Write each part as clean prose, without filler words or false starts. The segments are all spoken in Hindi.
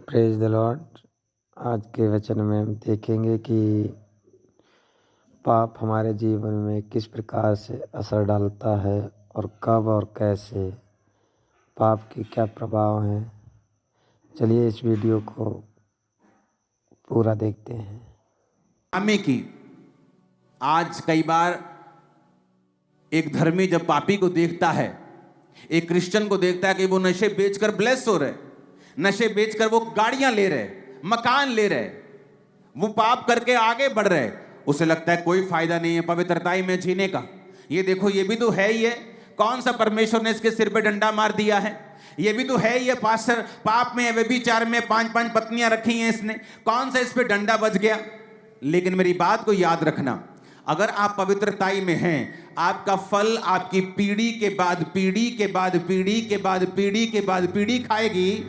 Praise the Lord. आज के वचन में हम देखेंगे कि पाप हमारे जीवन में किस प्रकार से असर डालता है और कब और कैसे पाप के क्या प्रभाव हैं। चलिए इस वीडियो को पूरा देखते हैं। आमे की आज कई बार एक धर्मी जब पापी को देखता है, एक क्रिश्चियन को देखता है कि वो नशे बेचकर ब्लेस हो रहे, नशे बेचकर वो गाड़ियां ले रहे, मकान ले रहे, वो पाप करके आगे बढ़ रहे, उसे लगता है कोई फायदा नहीं है पवित्रताई में जीने का। ये देखो, ये भी तो है ही है, कौन सा परमेश्वर ने इसके सिर पे डंडा मार दिया है। ये भी तो है ही है, पास्टर पाप में, व्यभिचार में 5-5 पत्नियां रखी हैं इसने, कौन सा इस पे डंडा बज गया। लेकिन मेरी बात को याद रखना, अगर आप पवित्रताई में हैं, आपका फल आपकी पीढ़ी के बाद पीढ़ी के बाद पीढ़ी के बाद पीढ़ी के बाद पीढ़ी खाएगी।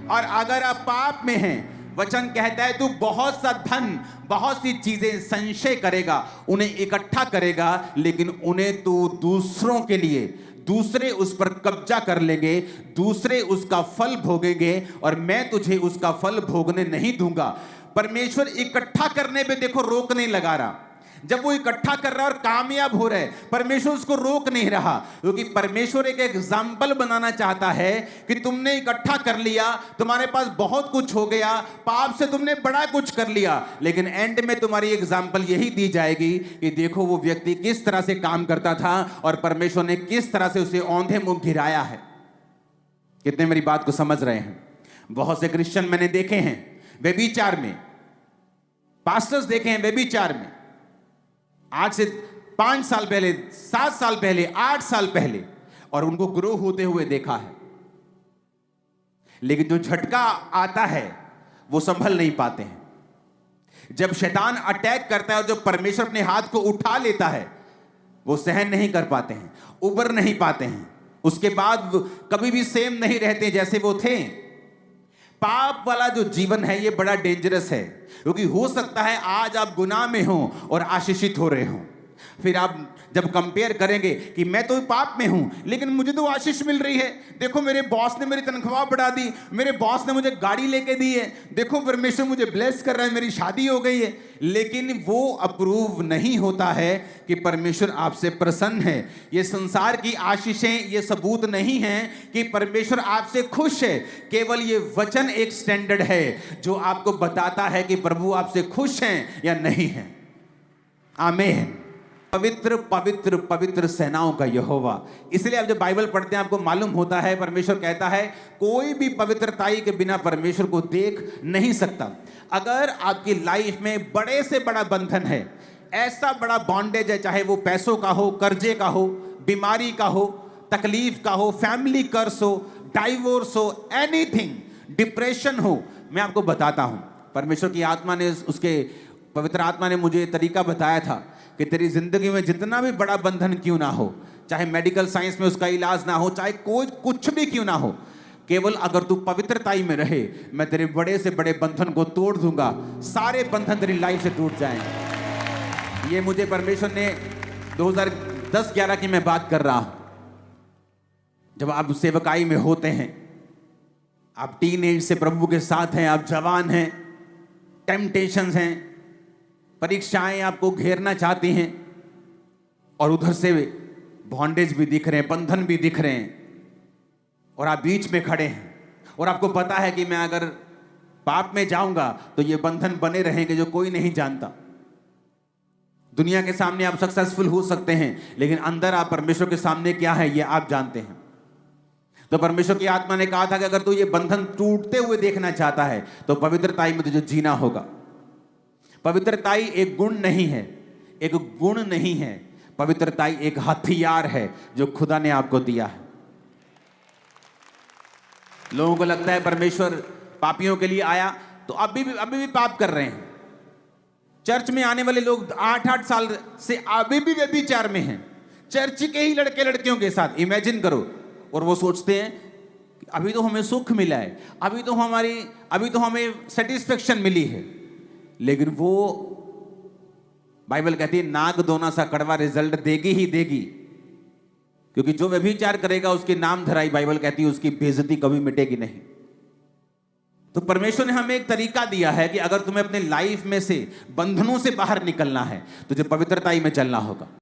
और अगर आप पाप में हैं, वचन कहता है तू बहुत सा धन, बहुत सी चीजें संचय करेगा, उन्हें इकट्ठा करेगा, लेकिन उन्हें तू दूसरों के लिए, दूसरे उस पर कब्जा कर लेंगे, दूसरे उसका फल भोगेंगे और मैं तुझे उसका फल भोगने नहीं दूंगा। परमेश्वर इकट्ठा करने पे देखो रोक नहीं लगा रहा। जब वो इकट्ठा कर रहा है और कामयाब हो रहा है, परमेश्वर उसको रोक नहीं रहा, क्योंकि परमेश्वर एक एग्जाम्पल बनाना चाहता है कि तुमने इकट्ठा कर लिया, तुम्हारे पास बहुत कुछ हो गया, पाप से तुमने बड़ा कुछ कर लिया, लेकिन एंड में तुम्हारी एग्जाम्पल यही दी जाएगी कि देखो वो व्यक्ति किस तरह से काम करता था और परमेश्वर ने किस तरह से उसे औंधे मुंह गिराया है। कितने मेरी बात को समझ रहे हैं। बहुत से क्रिश्चियन मैंने देखे हैं व्यभिचार में, पास्टर्स देखे हैं व्यभिचार में, आज से 5 साल पहले, 7 साल पहले, 8 साल पहले, और उनको ग्रो होते हुए देखा है। लेकिन जो झटका आता है वो संभल नहीं पाते हैं। जब शैतान अटैक करता है और जब परमेश्वर अपने हाथ को उठा लेता है, वो सहन नहीं कर पाते हैं, उबर नहीं पाते हैं, उसके बाद कभी भी सेम नहीं रहते जैसे वो थे। पाप वाला जो जीवन है ये बड़ा डेंजरस है, क्योंकि हो सकता है आज आप गुनाह में हो और आशीषित हो रहे हो, फिर आप जब कंपेयर करेंगे कि मैं तो पाप में हूं लेकिन मुझे तो आशीष मिल रही है, देखो मेरे बॉस ने मेरी तनख्वाह बढ़ा दी, मेरे बॉस ने मुझे गाड़ी लेके दी है, देखो परमेश्वर मुझे ब्लेस कर रहा है, मेरी शादी हो गई है। लेकिन वो अप्रूव नहीं होता है कि परमेश्वर आपसे प्रसन्न है। ये संसार की आशीषें ये सबूत नहीं है कि परमेश्वर आपसे खुश है। केवल ये वचन एक स्टैंडर्ड है जो आपको बताता है कि प्रभु आपसे खुश हैं या नहीं है। आमीन। पवित्र पवित्र पवित्र सेनाओं का यहोवा। इसलिए आप जब बाइबल पढ़ते हैं आपको मालूम होता है, परमेश्वर कहता है कोई भी पवित्रताई के बिना परमेश्वर को देख नहीं सकता। अगर आपकी लाइफ में बड़े से बड़ा बंधन है, ऐसा बड़ा बॉन्डेज है, चाहे वो पैसों का हो, कर्जे का हो, बीमारी का हो, तकलीफ का हो, फैमिली कर्स हो, डाइवोर्स हो, एनीथिंग, डिप्रेशन हो, मैं आपको बताता हूं, परमेश्वर की आत्मा ने, उसके पवित्र आत्मा ने मुझे तरीका बताया था कि तेरी जिंदगी में जितना भी बड़ा बंधन क्यों ना हो, चाहे मेडिकल साइंस में उसका इलाज ना हो, चाहे कोई कुछ भी क्यों ना हो, केवल अगर तू पवित्रताई में रहे, मैं तेरे बड़े से बड़े बंधन को तोड़ दूंगा, सारे बंधन तेरी लाइफ से टूट जाएंगे। ये मुझे परमेश्वर ने 2010-11 की मैं बात कर रहा हूं। जब आप सेवकाई में होते हैं, आप टीन एज से प्रभु के साथ हैं, आप जवान हैं, टेम्पटेशंस हैं, परीक्षाएं आपको घेरना चाहती हैं, और उधर से बॉन्डेज भी दिख रहे हैं, बंधन भी दिख रहे हैं, और आप बीच में खड़े हैं और आपको पता है कि मैं अगर पाप में जाऊंगा तो ये बंधन बने रहेंगे जो कोई नहीं जानता। दुनिया के सामने आप सक्सेसफुल हो सकते हैं, लेकिन अंदर आप परमेश्वर के सामने क्या है ये आप जानते हैं। तो परमेश्वर की आत्मा ने कहा था कि अगर तू ये बंधन टूटते हुए देखना चाहता है तो पवित्रताई में तुझे जीना होगा। पवित्रताई एक गुण नहीं है, एक गुण नहीं है, पवित्रताई एक हथियार है जो खुदा ने आपको दिया है। लोगों को लगता है परमेश्वर पापियों के लिए आया, तो अभी भी पाप कर रहे हैं। चर्च में आने वाले लोग 8-8 साल से अभी भी व्यभिचार में हैं, चर्च के ही लड़के लड़कियों के साथ। इमेजिन करो, और वो सोचते हैं कि अभी तो हमें सुख मिला है, अभी तो हमें सेटिस्फेक्शन मिली है, लेकिन वो बाइबल कहती है नाक दोना सा कड़वा रिजल्ट देगी ही देगी, क्योंकि जो व्यभिचार करेगा उसके नाम धराई, बाइबल कहती है उसकी बेइज्जती कभी मिटेगी नहीं। तो परमेश्वर ने हमें एक तरीका दिया है कि अगर तुम्हें अपने लाइफ में से बंधनों से बाहर निकलना है, तुझे पवित्रता में चलना होगा।